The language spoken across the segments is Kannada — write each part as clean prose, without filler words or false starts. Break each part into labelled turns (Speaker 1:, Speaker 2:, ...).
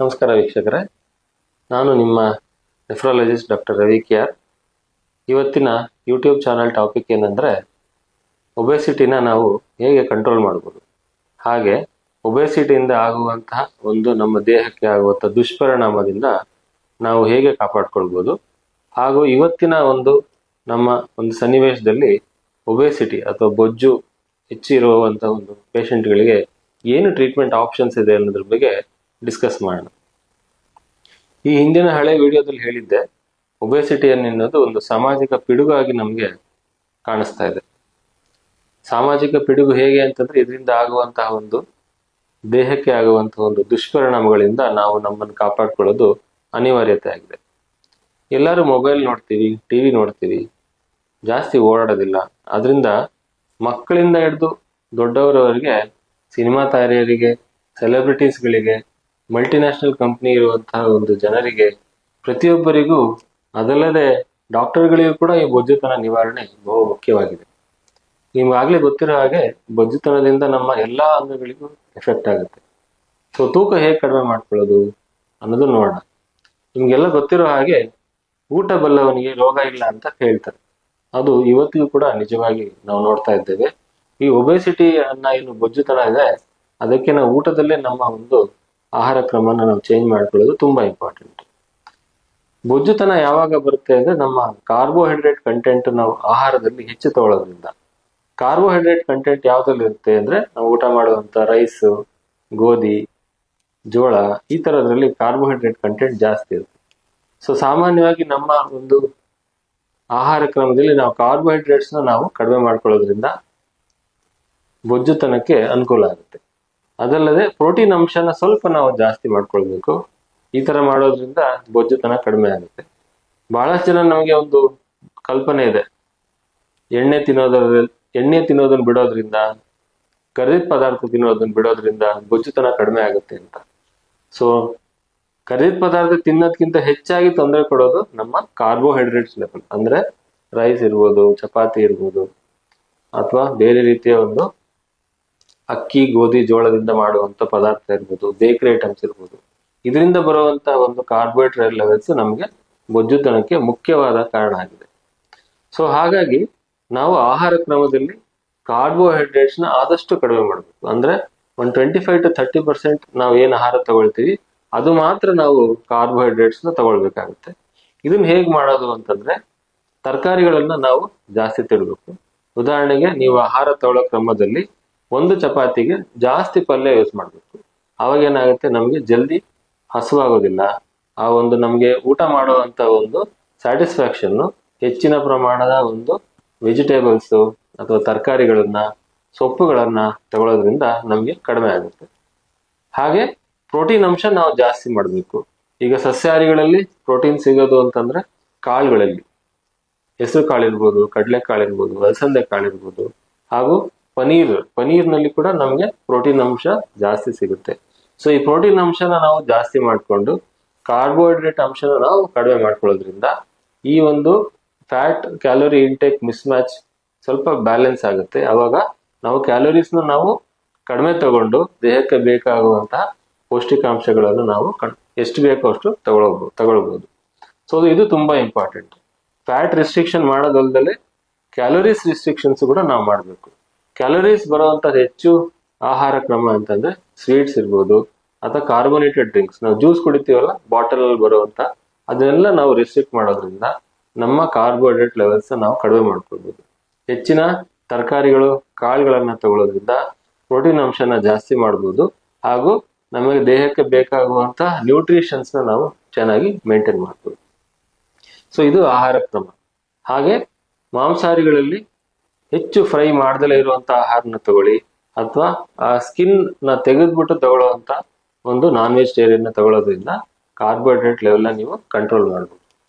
Speaker 1: ನಮಸ್ಕಾರ ವೀಕ್ಷಕರೇ, ನಾನು ನಿಮ್ಮ ನೆಫ್ರಾಲಜಿಸ್ಟ್ ಡಾಕ್ಟರ್ ರವಿ KR. ಇವತ್ತಿನ ಯೂಟ್ಯೂಬ್ ಚಾನಲ್ ಟಾಪಿಕ್ ಏನಂದರೆ ಒಬೆಸಿಟಿನ ನಾವು ಹೇಗೆ ಕಂಟ್ರೋಲ್ ಮಾಡ್ಬೋದು, ಹಾಗೆ ಒಬೆಸಿಟಿಯಿಂದ ಆಗುವಂತಹ ನಮ್ಮ ದೇಹಕ್ಕೆ ಆಗುವಂಥ ದುಷ್ಪರಿಣಾಮದಿಂದ ನಾವು ಹೇಗೆ ಕಾಪಾಡ್ಕೊಳ್ಬೋದು, ಹಾಗೂ ಇವತ್ತಿನ ನಮ್ಮ ಸನ್ನಿವೇಶದಲ್ಲಿ ಒಬೆಸಿಟಿ ಅಥವಾ ಬೊಜ್ಜು ಹೆಚ್ಚಿರುವಂಥ ಪೇಷಂಟ್ಗಳಿಗೆ ಏನು ಟ್ರೀಟ್ಮೆಂಟ್ ಆಪ್ಷನ್ಸ್ ಇದೆ ಅನ್ನೋದ್ರ ಬಗ್ಗೆ ಡಿಸ್ಕಸ್ ಮಾಡೋಣ. ಈ ಹಿಂದಿನ ಹಳೆ ವಿಡಿಯೋದಲ್ಲಿ ಹೇಳಿದ್ದೆ, ಒಬೆಸಿಟಿ ಅನ್ನೋದು ಒಂದು ಸಾಮಾಜಿಕ ಪಿಡುಗಾಗಿ ನಮಗೆ ಕಾಣಿಸ್ತಾ ಇದೆ. ಸಾಮಾಜಿಕ ಪಿಡುಗು ಹೇಗೆ ಅಂತಂದ್ರೆ ಇದರಿಂದ ಆಗುವಂತಹ ದೇಹಕ್ಕೆ ಆಗುವಂತಹ ದುಷ್ಪರಿಣಾಮಗಳಿಂದ ನಾವು ನಮ್ಮನ್ನು ಕಾಪಾಡ್ಕೊಳ್ಳೋದು ಅನಿವಾರ್ಯತೆ ಆಗಿದೆ. ಎಲ್ಲರೂ ಮೊಬೈಲ್ ನೋಡ್ತೀವಿ, ಟಿವಿ ನೋಡ್ತೀವಿ, ಜಾಸ್ತಿ ಓಡಾಡೋದಿಲ್ಲ. ಅದರಿಂದ ಮಕ್ಕಳಿಂದ ಹಿಡಿದು ದೊಡ್ಡವರವರೆಗೆ, ಸಿನಿಮಾ ತಾರೆಯರಿಗೆ, ಸೆಲೆಬ್ರಿಟೀಸ್ಗಳಿಗೆ, ಮಲ್ಟಿನ್ಯಾಷನಲ್ ಕಂಪ್ನಿ ಇರುವಂತಹ ಜನರಿಗೆ, ಪ್ರತಿಯೊಬ್ಬರಿಗೂ, ಅದಲ್ಲದೆ ಡಾಕ್ಟರ್ಗಳಿಗೂ ಕೂಡ ಈ ಬೊಜ್ಜುತನ ನಿವಾರಣೆ ಬಹು ಮುಖ್ಯವಾಗಿದೆ. ನಿಮ್ಗಾಗ್ಲೇ ಗೊತ್ತಿರೋ ಹಾಗೆ ಬೊಜ್ಜುತನದಿಂದ ನಮ್ಮ ಎಲ್ಲಾ ಅಂಗಗಳಿಗೂ ಎಫೆಕ್ಟ್ ಆಗುತ್ತೆ. ಸೊ ತೂಕ ಹೇಗೆ ಕಡಿಮೆ ಮಾಡ್ಕೊಳ್ಳೋದು ಅನ್ನೋದು ನೋಡೋಣ. ನಿಮ್ಗೆಲ್ಲ ಗೊತ್ತಿರೋ ಹಾಗೆ ಊಟ ಬಲ್ಲವನಿಗೆ ರೋಗ ಇಲ್ಲ ಅಂತ ಹೇಳ್ತಾರೆ. ಅದು ಇವತ್ತಿಗೂ ಕೂಡ ನಿಜವಾಗಿ ನಾವು ನೋಡ್ತಾ ಇದ್ದೇವೆ. ಈ ಒಬೆಸಿಟಿ ಏನು ಬೊಜ್ಜುತನ ಇದೆ, ಅದಕ್ಕೆ ನಾವು ಊಟದಲ್ಲೇ ನಮ್ಮ ಆಹಾರ ಕ್ರಮನ ನಾವು ಚೇಂಜ್ ಮಾಡ್ಕೊಳ್ಳೋದು ತುಂಬಾ ಇಂಪಾರ್ಟೆಂಟ್. ಬೊಜ್ಜುತನ ಯಾವಾಗ ಬರುತ್ತೆ ಅಂದ್ರೆ ನಮ್ಮ ಕಾರ್ಬೋಹೈಡ್ರೇಟ್ ಕಂಟೆಂಟ್ ನಾವು ಆಹಾರದಲ್ಲಿ ಹೆಚ್ಚು ತಗೊಳ್ಳೋದ್ರಿಂದ. ಕಾರ್ಬೋಹೈಡ್ರೇಟ್ ಕಂಟೆಂಟ್ ಯಾವ್ದ್ರಲ್ಲಿ ಇರುತ್ತೆ ಅಂದ್ರೆ ನಾವು ಊಟ ಮಾಡುವಂತ ರೈಸ್, ಗೋಧಿ, ಜೋಳ, ಈ ತರದ್ರಲ್ಲಿ ಕಾರ್ಬೋಹೈಡ್ರೇಟ್ ಕಂಟೆಂಟ್ ಜಾಸ್ತಿ ಇರುತ್ತೆ. ಸೊ ಸಾಮಾನ್ಯವಾಗಿ ನಮ್ಮ ಆಹಾರ ಕ್ರಮದಲ್ಲಿ ನಾವು ಕಾರ್ಬೋಹೈಡ್ರೇಟ್ಸ್ ನಾವು ಕಡಿಮೆ ಮಾಡ್ಕೊಳ್ಳೋದ್ರಿಂದ ಬೊಜ್ಜುತನಕ್ಕೆ ಅನುಕೂಲ ಆಗುತ್ತೆ. ಅದಲ್ಲದೆ ಪ್ರೋಟೀನ್ ಅಂಶನ ಸ್ವಲ್ಪ ನಾವು ಜಾಸ್ತಿ ಮಾಡ್ಕೊಳ್ಬೇಕು. ಈ ತರ ಮಾಡೋದ್ರಿಂದ ಬೊಜ್ಜುತನ ಕಡಿಮೆ ಆಗುತ್ತೆ. ಬಹಳಷ್ಟು ಜನ ನಮಗೆ ಕಲ್ಪನೆ ಇದೆ, ಎಣ್ಣೆ ತಿನ್ನೋದನ್ನ ಬಿಡೋದ್ರಿಂದ, ಕರಿದ ಪದಾರ್ಥ ತಿನ್ನೋದನ್ನ ಬಿಡೋದ್ರಿಂದ ಬೊಜ್ಜುತನ ಕಡಿಮೆ ಆಗುತ್ತೆ ಅಂತ. ಸೊ ಕರಿದ ಪದಾರ್ಥ ತಿನ್ನೋದ್ಕಿಂತ ಹೆಚ್ಚಾಗಿ ತೊಂದರೆ ಕೊಡೋದು ನಮ್ಮ ಕಾರ್ಬೋಹೈಡ್ರೇಟ್ಸ್ ಲೆವೆಲ್. ಅಂದ್ರೆ ರೈಸ್ ಇರ್ಬೋದು, ಚಪಾತಿ ಇರ್ಬೋದು, ಅಥವಾ ಬೇರೆ ರೀತಿಯ ಅಕ್ಕಿ, ಗೋಧಿ, ಜೋಳದಿಂದ ಮಾಡುವಂತ ಪದಾರ್ಥ ಇರ್ಬೋದು, ಬೇಕರಿ ಐಟಮ್ಸ್ ಇರ್ಬೋದು. ಇದರಿಂದ ಬರುವಂತ ಕಾರ್ಬೋಹೈಡ್ರೇಟ್ ಲೆವೆಲ್ಸ್ ನಮಗೆ ಬೊಜ್ಜುತನಕ್ಕೆ ಮುಖ್ಯವಾದ ಕಾರಣ ಆಗಿದೆ. ಸೊ ಹಾಗಾಗಿ ನಾವು ಆಹಾರ ಕ್ರಮದಲ್ಲಿ ಕಾರ್ಬೋಹೈಡ್ರೇಟ್ಸ್ ನ ಆದಷ್ಟು ಕಡಿಮೆ ಮಾಡಬೇಕು. ಅಂದ್ರೆ 25 to 30% ನಾವು ಏನ್ ಆಹಾರ ತಗೊಳ್ತೀವಿ ಅದು ಮಾತ್ರ ನಾವು ಕಾರ್ಬೋಹೈಡ್ರೇಟ್ಸ್ ನ ತಗೊಳ್ಬೇಕಾಗುತ್ತೆ. ಇದನ್ನ ಹೇಗ್ ಮಾಡೋದು ಅಂತಂದ್ರೆ, ತರಕಾರಿಗಳನ್ನ ನಾವು ಜಾಸ್ತಿ ತಿನ್ಬೇಕು. ಉದಾಹರಣೆಗೆ, ನೀವು ಆಹಾರ ತಗೊಳ್ಳೋ ಕ್ರಮದಲ್ಲಿ ಒಂದು ಚಪಾತಿಗೆ ಜಾಸ್ತಿ ಪಲ್ಯ ಯೂಸ್ ಮಾಡ್ಬೇಕು. ಅವಾಗ ಏನಾಗುತ್ತೆ, ನಮ್ಗೆ ಜಲ್ದಿ ಹಸುವಾಗೋದಿಲ್ಲ. ಆ ನಮ್ಗೆ ಊಟ ಮಾಡುವಂತ ಸ್ಯಾಟಿಸ್ಫ್ಯಾಕ್ಷನ್ ಹೆಚ್ಚಿನ ಪ್ರಮಾಣದ ವೆಜಿಟೇಬಲ್ಸ್ ಅಥವಾ ತರಕಾರಿಗಳನ್ನ, ಸೊಪ್ಪುಗಳನ್ನ ತಗೊಳ್ಳೋದ್ರಿಂದ ನಮ್ಗೆ ಕಡಿಮೆ ಆಗುತ್ತೆ. ಹಾಗೆ ಪ್ರೋಟೀನ್ ಅಂಶ ನಾವು ಜಾಸ್ತಿ ಮಾಡಬೇಕು. ಈಗ ಸಸ್ಯಾಹಾರಿಗಳಲ್ಲಿ ಪ್ರೋಟೀನ್ ಸಿಗೋದು ಅಂತಂದ್ರೆ ಕಾಳುಗಳಲ್ಲಿ ಹೆಸರು ಕಾಳಿರ್ಬೋದು, ಕಡಲೆ ಕಾಳಿರ್ಬೋದು, ಅಲಸಂದೆ ಕಾಳಿರ್ಬೋದು, ಹಾಗೂ ಪನೀರ್ನಲ್ಲಿ ಕೂಡ ನಮ್ಗೆ ಪ್ರೋಟೀನ್ ಅಂಶ ಜಾಸ್ತಿ ಸಿಗುತ್ತೆ. ಸೊ ಈ ಪ್ರೋಟೀನ್ ಅಂಶನ ನಾವು ಜಾಸ್ತಿ ಮಾಡ್ಕೊಂಡು ಕಾರ್ಬೋಹೈಡ್ರೇಟ್ ಅಂಶನ ನಾವು ಕಡಿಮೆ ಮಾಡ್ಕೊಳ್ಳೋದ್ರಿಂದ ಈ fat calorie intake miss match ಸ್ವಲ್ಪ ಬ್ಯಾಲೆನ್ಸ್ ಆಗುತ್ತೆ. ಅವಾಗ ನಾವು ಕ್ಯಾಲೋರೀಸ್ನ ನಾವು ಕಡಿಮೆ ತಗೊಂಡು ದೇಹಕ್ಕೆ ಬೇಕಾಗುವಂತಹ ಪೌಷ್ಟಿಕಾಂಶಗಳನ್ನು ನಾವು ಎಷ್ಟು ಬೇಕೋ ಅಷ್ಟು ತಗೊಳ್ಬಹುದು. ಸೊ ಇದು ತುಂಬಾ ಇಂಪಾರ್ಟೆಂಟ್. ಫ್ಯಾಟ್ ರಿಸ್ಟ್ರಿಕ್ಷನ್ ಮಾಡೋದಲ್ದಲೆ ಕ್ಯಾಲೋರೀಸ್ ರಿಸ್ಟ್ರಿಕ್ಷನ್ಸ್ ಕೂಡ ನಾವು ಮಾಡಬೇಕು. ಕ್ಯಾಲೋರೀಸ್ ಬರುವಂತ ಹೆಚ್ಚು ಆಹಾರ ಕ್ರಮ ಅಂತಂದ್ರೆ ಸ್ವೀಟ್ಸ್ ಇರ್ಬೋದು, ಅಥವಾ ಕಾರ್ಬೋನೇಟೆಡ್ ಡ್ರಿಂಕ್ಸ್, ನಾವು ಜ್ಯೂಸ್ ಕುಡಿತೀವಲ್ಲ ಬಾಟಲ್ ಅಲ್ಲಿ ಬರುವಂತ, ಅದನ್ನೆಲ್ಲ ನಾವು ರಿಸ್ಟ್ರಿಕ್ಟ್ ಮಾಡೋದ್ರಿಂದ ನಮ್ಮ ಕಾರ್ಬೋಹೈಡ್ರೇಟ್ ಲೆವೆಲ್ಸ್ ನಾವು ಕಡಿಮೆ ಮಾಡ್ಕೊಳ್ಬಹುದು. ಹೆಚ್ಚಿನ ತರಕಾರಿಗಳು, ಕಾಳುಗಳನ್ನ ತಗೊಳ್ಳೋದ್ರಿಂದ ಪ್ರೋಟೀನ್ ಅಂಶನ ಜಾಸ್ತಿ ಮಾಡ್ಬೋದು, ಹಾಗೂ ನಮಗೆ ದೇಹಕ್ಕೆ ಬೇಕಾಗುವಂತ ನ್ಯೂಟ್ರಿಷನ್ಸ್ ನಾವು ಚೆನ್ನಾಗಿ ಮೇಂಟೈನ್ ಮಾಡ್ಬೋದು. ಸೊ ಇದು ಆಹಾರ ಕ್ರಮ. ಹಾಗೆ ಮಾಂಸಾಹಾರಿಗಳಲ್ಲಿ ಹೆಚ್ಚು ಫ್ರೈ ಮಾಡ್ದಲೇ ಇರುವಂತ ಆಹಾರನ ತಗೊಳ್ಳಿ, ಅಥವಾ ಆ ಸ್ಕಿನ್ ನ ತೆಗೆದ್ಬಿಟ್ಟು ತಗೊಳ್ಳುವಂತ ನಾನ್ ವೆಜಿಟೇರಿಯನ್ ತಗೊಳ್ಳೋದ್ರಿಂದ ಕಾರ್ಬೋಹೈಡ್ರೇಟ್ ಲೆವೆಲ್ ನೀವು ಕಂಟ್ರೋಲ್ ಮಾಡ್ಬೋದು.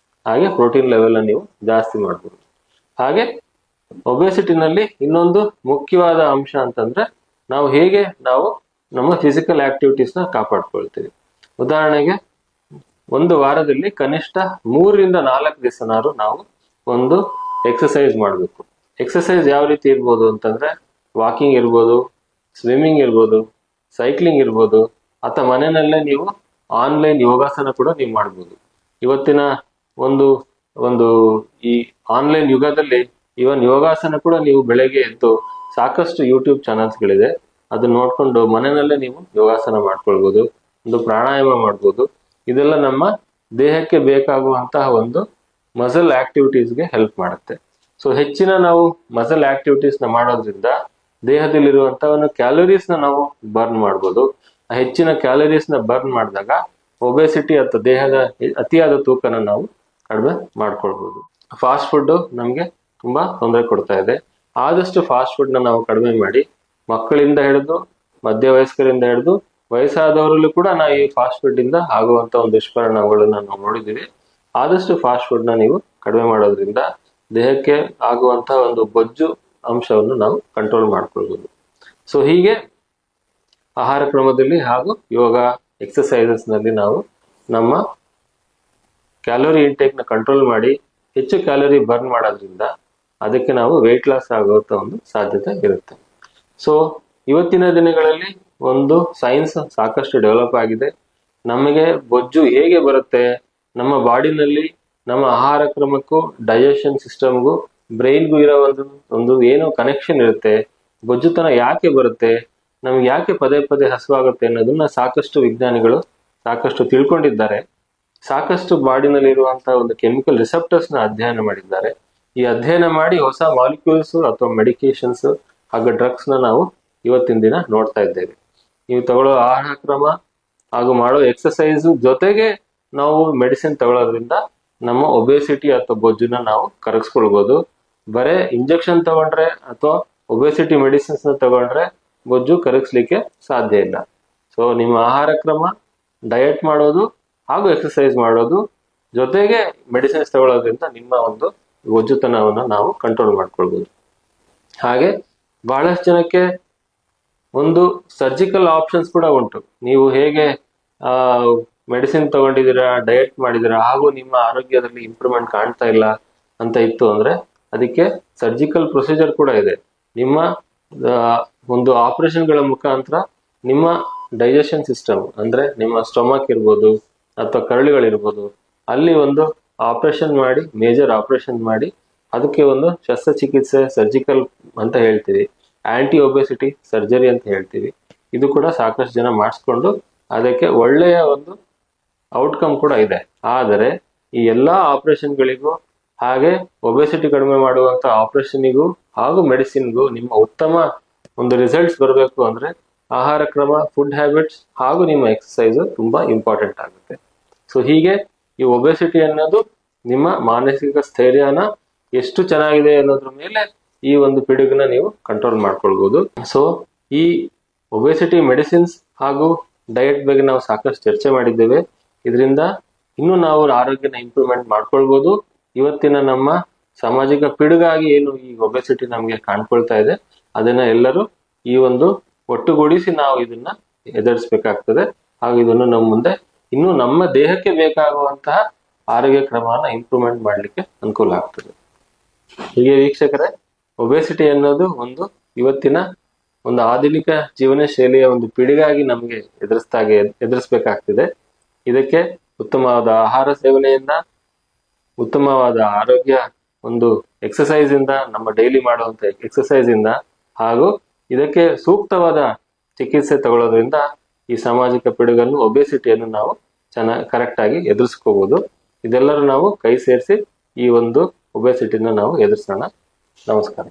Speaker 1: ಹಾಗೆ ಪ್ರೋಟೀನ್ ಲೆವೆಲ್ ನೀವು ಜಾಸ್ತಿ ಮಾಡ್ಬೋದು. ಹಾಗೆ ಒಬೆಸಿಟಿನಲ್ಲಿ ಇನ್ನೊಂದು ಮುಖ್ಯವಾದ ಅಂಶ ಅಂತಂದ್ರೆ ನಾವು ಹೇಗೆ ನಮ್ಮ ಫಿಸಿಕಲ್ ಆಕ್ಟಿವಿಟೀಸ್ ನ ಕಾಪಾಡ್ಕೊಳ್ತೀವಿ. ಉದಾಹರಣೆಗೆ, ಒಂದು ವಾರದಲ್ಲಿ ಕನಿಷ್ಠ 3 ರಿಂದ 4 ದಿವಸನಾರು ನಾವು ಎಕ್ಸಸೈಸ್ ಮಾಡಬೇಕು. ಎಕ್ಸಸೈಸ್ ಯಾವ ರೀತಿ ಇರ್ಬೋದು ಅಂತಂದ್ರೆ, ವಾಕಿಂಗ್ ಇರ್ಬೋದು, ಸ್ವಿಮ್ಮಿಂಗ್ ಇರ್ಬೋದು, ಸೈಕ್ಲಿಂಗ್ ಇರ್ಬೋದು, ಅಥವಾ ಮನೆಯಲ್ಲೇ ನೀವು ಆನ್ಲೈನ್ ಯೋಗಾಸನ ಕೂಡ ನೀವು ಮಾಡ್ಬೋದು. ಇವತ್ತಿನ ಒಂದು ಒಂದು ಈ ಆನ್ಲೈನ್ ಯುಗದಲ್ಲಿ ಇವನ್ ಯೋಗಾಸನ ಕೂಡ ನೀವು ಬೆಳಗ್ಗೆ ಎದ್ದು ಸಾಕಷ್ಟು ಯೂಟ್ಯೂಬ್ ಚಾನಲ್ಸ್ಗಳಿದೆ, ಅದನ್ನ ನೋಡ್ಕೊಂಡು ಮನೆಯಲ್ಲೇ ನೀವು ಯೋಗಾಸನ ಮಾಡ್ಕೊಳ್ಬೋದು, ಒಂದು ಪ್ರಾಣಾಯಾಮ ಮಾಡ್ಬೋದು. ಇದೆಲ್ಲ ನಮ್ಮ ದೇಹಕ್ಕೆ ಬೇಕಾಗುವಂತಹ ಒಂದು ಮಸಲ್ ಆಕ್ಟಿವಿಟೀಸ್ಗೆ ಹೆಲ್ಪ್ ಮಾಡುತ್ತೆ. ಸೊ ಹೆಚ್ಚಿನ ನಾವು ಮಸಲ್ ಆಕ್ಟಿವಿಟೀಸ್ ನ ಮಾಡೋದ್ರಿಂದ ದೇಹದಲ್ಲಿರುವಂತಹ ಒಂದು ಕ್ಯಾಲೋರೀಸ್ ನ ನಾವು ಬರ್ನ್ ಮಾಡ್ಬೋದು. ಆ ಹೆಚ್ಚಿನ ಕ್ಯಾಲೋರೀಸ್ ನ ಬರ್ನ್ ಮಾಡಿದಾಗ ಒಬೆಸಿಟಿ ಅಥವಾ ದೇಹದ ಅತಿಯಾದ ತೂಕನ ನಾವು ಕಡಿಮೆ ಮಾಡ್ಕೊಳ್ಬಹುದು. ಫಾಸ್ಟ್ ಫುಡ್ ನಮ್ಗೆ ತುಂಬಾ ತೊಂದರೆ ಕೊಡ್ತಾ ಇದೆ. ಆದಷ್ಟು ಫಾಸ್ಟ್ ಫುಡ್ ನ ನಾವು ಕಡಿಮೆ ಮಾಡಿ, ಮಕ್ಕಳಿಂದ ಹಿಡಿದು ಮಧ್ಯವಯಸ್ಕರಿಂದ ಹಿಡಿದು ವಯಸ್ಸಾದವರಲ್ಲೂ ಕೂಡ ನಾವು ಈ ಫಾಸ್ಟ್ ಫುಡ್ ಇಂದ ಆಗುವಂತ ಒಂದು ದುಷ್ಪರಿಣಾಮಗಳನ್ನ ನಾವು ನೋಡಿದ್ದೀವಿ. ಆದಷ್ಟು ಫಾಸ್ಟ್ ಫುಡ್ ನ ನೀವು ಕಡಿಮೆ ಮಾಡೋದ್ರಿಂದ ದೇಹಕ್ಕೆ ಆಗುವಂತಹ ಒಂದು ಬೊಜ್ಜು ಅಂಶವನ್ನು ನಾವು ಕಂಟ್ರೋಲ್ ಮಾಡ್ಕೊಳ್ಬಹುದು. ಸೊ ಹೀಗೆ ಆಹಾರ ಕ್ರಮದಲ್ಲಿ ಹಾಗೂ ಯೋಗ ಎಕ್ಸಸೈಸಸ್ ನಲ್ಲಿ ನಾವು ನಮ್ಮ ಕ್ಯಾಲೋರಿ ಇಂಟೇಕ್ ನ ಕಂಟ್ರೋಲ್ ಮಾಡಿ ಹೆಚ್ಚು ಕ್ಯಾಲೋರಿ ಬರ್ನ್ ಮಾಡೋದ್ರಿಂದ ಅದಕ್ಕೆ ನಾವು ವೆಯ್ಟ್ ಲಾಸ್ ಆಗುವಂತ ಒಂದು ಸಾಧ್ಯತೆ ಇರುತ್ತೆ. ಸೊ ಇವತ್ತಿನ ದಿನಗಳಲ್ಲಿ ಒಂದು ಸೈನ್ಸ್ ಸಾಕಷ್ಟು ಡೆವಲಪ್ ಆಗಿದೆ. ನಮಗೆ ಬೊಜ್ಜು ಹೇಗೆ ಬರುತ್ತೆ, ನಮ್ಮ ಬಾಡಿನಲ್ಲಿ ನಮ್ಮ ಆಹಾರ ಕ್ರಮಕ್ಕೂ ಡೈಜೆಷನ್ ಸಿಸ್ಟಮ್ಗೂ ಬ್ರೈನ್ಗೂ ಇರೋ ಒಂದು ಏನು ಕನೆಕ್ಷನ್ ಇರುತ್ತೆ, ಬೊಜ್ಜುತನ ಯಾಕೆ ಬರುತ್ತೆ, ನಮ್ಗೆ ಯಾಕೆ ಪದೇ ಪದೇ ಹಸುವಾಗುತ್ತೆ ಅನ್ನೋದನ್ನ ಸಾಕಷ್ಟು ವಿಜ್ಞಾನಿಗಳು ಸಾಕಷ್ಟು ತಿಳ್ಕೊಂಡಿದ್ದಾರೆ. ಸಾಕಷ್ಟು ಬಾಡಿನಲ್ಲಿ ಇರುವಂತಹ ಒಂದು ಕೆಮಿಕಲ್ ರಿಸೆಪ್ಟರ್ಸ್ ನ ಅಧ್ಯಯನ ಮಾಡಿದ್ದಾರೆ. ಈ ಅಧ್ಯಯನ ಮಾಡಿ ಹೊಸ ಮಾಲಿಕ್ಯೂಲ್ಸ್ ಅಥವಾ ಮೆಡಿಕೇಶನ್ಸ್ ಹಾಗೂ ಡ್ರಗ್ಸ್ ನ ನಾವು ಇವತ್ತಿನ ದಿನ ನೋಡ್ತಾ ಇದ್ದೇವೆ. ನೀವು ತಗೊಳ್ಳೋ ಆಹಾರ ಕ್ರಮ ಹಾಗೂ ಮಾಡೋ ಎಕ್ಸಸೈಸ್ ಜೊತೆಗೆ ನಾವು ಮೆಡಿಸಿನ್ ತಗೊಳ್ಳೋದ್ರಿಂದ ನಮ್ಮ ಒಬೆಸಿಟಿ ಅಥವಾ ಬೊಜ್ಜುನ ನಾವು ಕರಗಿಸ್ಕೊಳ್ಬಹುದು. ಬರೇ ಇಂಜೆಕ್ಷನ್ ತಗೊಂಡ್ರೆ ಅಥವಾ ಒಬೆಸಿಟಿ ಮೆಡಿಸಿನ್ಸ್ ನ ತಗೊಂಡ್ರೆ ಬೊಜ್ಜು ಕರಗಿಸ್ಲಿಕ್ಕೆ ಸಾಧ್ಯ ಇಲ್ಲ. ಸೊ ನಿಮ್ಮ ಆಹಾರ ಕ್ರಮ, ಡಯಟ್ ಮಾಡೋದು ಹಾಗೂ ಎಕ್ಸಸೈಸ್ ಮಾಡೋದು ಜೊತೆಗೆ ಮೆಡಿಸಿನ್ಸ್ ತಗೊಳ್ಳೋದ್ರಿಂದ ನಿಮ್ಮ ಒಂದು ಬೊಜ್ಜುತನವನ್ನು ನಾವು ಕಂಟ್ರೋಲ್ ಮಾಡ್ಕೊಳ್ಬಹುದು. ಹಾಗೆ ಬಹಳಷ್ಟು ಜನಕ್ಕೆ ಒಂದು ಸರ್ಜಿಕಲ್ ಆಪ್ಷನ್ಸ್ ಕೂಡ ಉಂಟು. ನೀವು ಹೇಗೆ ಮೆಡಿಸಿನ್ ತಗೊಂಡಿದ್ದೀರಾ, ಡಯಟ್ ಮಾಡಿದ್ದೀರಾ ಹಾಗೂ ನಿಮ್ಮ ಆರೋಗ್ಯದಲ್ಲಿ ಇಂಪ್ರೂವ್ಮೆಂಟ್ ಕಾಣ್ತಾ ಇಲ್ಲ ಅಂತ ಇತ್ತು ಅಂದ್ರೆ ಅದಕ್ಕೆ ಸರ್ಜಿಕಲ್ ಪ್ರೊಸೀಜರ್ ಕೂಡ ಇದೆ. ನಿಮ್ಮ ಒಂದು ಆಪರೇಷನ್ಗಳ ಮುಖಾಂತರ ನಿಮ್ಮ ಡೈಜೆಷನ್ ಸಿಸ್ಟಮ್ ಅಂದ್ರೆ ನಿಮ್ಮ ಸ್ಟೊಮಕ್ ಇರ್ಬೋದು ಅಥವಾ ಕರಳುಗಳಿರ್ಬೋದು, ಅಲ್ಲಿ ಒಂದು ಆಪರೇಷನ್ ಮಾಡಿ, ಮೇಜರ್ ಆಪರೇಷನ್ ಮಾಡಿ ಅದಕ್ಕೆ ಒಂದು ಶಸ್ತ್ರಚಿಕಿತ್ಸೆ ಸರ್ಜಿಕಲ್ ಅಂತ ಹೇಳ್ತೀವಿ, ಆಂಟಿ ಒಬೆಸಿಟಿ ಸರ್ಜರಿ ಅಂತ ಹೇಳ್ತೀವಿ. ಇದು ಕೂಡ ಸಾಕಷ್ಟು ಜನ ಮಾಡಿಸ್ಕೊಂಡು ಅದಕ್ಕೆ ಒಳ್ಳೆಯ ಒಂದು ಔಟ್ಕಮ್ ಕೂಡ ಇದೆ. ಆದರೆ ಈ ಎಲ್ಲಾ ಆಪರೇಷನ್ಗಳಿಗೂ ಹಾಗೆ ಒಬೆಸಿಟಿ ಕಡಿಮೆ ಮಾಡುವಂತ ಆಪರೇಷನ್ಗೂ ಹಾಗೂ ಮೆಡಿಸಿನ್ಗೂ ನಿಮ್ಮ ಉತ್ತಮ ಒಂದು ರಿಸಲ್ಟ್ಸ್ ಬರಬೇಕು ಅಂದ್ರೆ ಆಹಾರ ಕ್ರಮ, ಫುಡ್ ಹ್ಯಾಬಿಟ್ಸ್ ಹಾಗೂ ನಿಮ್ಮ ಎಕ್ಸಸೈಸ್ ತುಂಬಾ ಇಂಪಾರ್ಟೆಂಟ್ ಆಗುತ್ತೆ. ಸೊ ಹೀಗೆ ಈ ಒಬೆಸಿಟಿ ಅನ್ನೋದು ನಿಮ್ಮ ಮಾನಸಿಕ ಸ್ಥೈರ್ಯನ ಎಷ್ಟು ಚೆನ್ನಾಗಿದೆ ಅನ್ನೋದ್ರ ಮೇಲೆ ಈ ಒಂದು ಪಿಡುಗನ್ನ ನೀವು ಕಂಟ್ರೋಲ್ ಮಾಡ್ಕೊಳ್ಬಹುದು. ಸೊ ಈ ಒಬೆಸಿಟಿ ಮೆಡಿಸಿನ್ಸ್ ಹಾಗೂ ಡಯಟ್ ಬಗ್ಗೆ ನಾವು ಸಾಕಷ್ಟು ಚರ್ಚೆ ಮಾಡಿದ್ದೇವೆ. ಇದರಿಂದ ಇನ್ನೂ ನಾವು ಆರೋಗ್ಯನ ಇಂಪ್ರೂವ್ಮೆಂಟ್ ಮಾಡ್ಕೊಳ್ಬಹುದು. ಇವತ್ತಿನ ನಮ್ಮ ಸಾಮಾಜಿಕ ಪಿಡುಗಾಗಿ ಏನು ಈ ಒಬೆಸಿಟಿ ನಮಗೆ ಕಾಣ್ಕೊಳ್ತಾ ಇದೆ ಅದನ್ನ ಎಲ್ಲರೂ ಈ ಒಂದು ಒಟ್ಟುಗೂಡಿಸಿ ನಾವು ಇದನ್ನ ಎದುರಿಸಬೇಕಾಗ್ತದೆ. ಹಾಗೂ ಇದನ್ನು ನಮ್ಮ ಮುಂದೆ ಇನ್ನು ನಮ್ಮ ದೇಹಕ್ಕೆ ಬೇಕಾಗುವಂತಹ ಆರೋಗ್ಯ ಕ್ರಮನ ಇಂಪ್ರೂವ್ಮೆಂಟ್ ಮಾಡ್ಲಿಕ್ಕೆ ಅನುಕೂಲ ಆಗ್ತದೆ. ಹೀಗೆ ವೀಕ್ಷಕರೇ, ಒಬೆಸಿಟಿ ಅನ್ನೋದು ಒಂದು ಇವತ್ತಿನ ಒಂದು ಆಧುನಿಕ ಜೀವನ ಶೈಲಿಯ ಒಂದು ಪಿಡುಗಾಗಿ ನಮಗೆ ಎದುರಿಸಬೇಕಾಗ್ತಿದೆ. ಇದಕ್ಕೆ ಉತ್ತಮವಾದ ಆಹಾರ ಸೇವನೆಯಿಂದ, ಉತ್ತಮವಾದ ಆರೋಗ್ಯ ಒಂದು ಎಕ್ಸಸೈಸ್ ಇಂದ, ನಮ್ಮ ಡೈಲಿ ಮಾಡುವಂತ ಎಕ್ಸಸೈಸ್ ಇಂದ ಹಾಗೂ ಇದಕ್ಕೆ ಸೂಕ್ತವಾದ ಚಿಕಿತ್ಸೆ ತಗೊಳ್ಳೋದ್ರಿಂದ ಈ ಸಾಮಾಜಿಕ ಪಿಡುಗನ್ನು, ಒಬೆಸಿಟಿಯನ್ನು ನಾವು ಕರೆಕ್ಟ್ ಆಗಿ ಎದುರಿಸ್ಕೋಬಹುದು. ಇದೆಲ್ಲರೂ ನಾವು ಕೈ ಸೇರಿಸಿ ಈ ಒಂದು ಒಬೆಸಿಟಿನ ನಾವು ಎದುರಿಸೋಣ. ನಮಸ್ಕಾರ.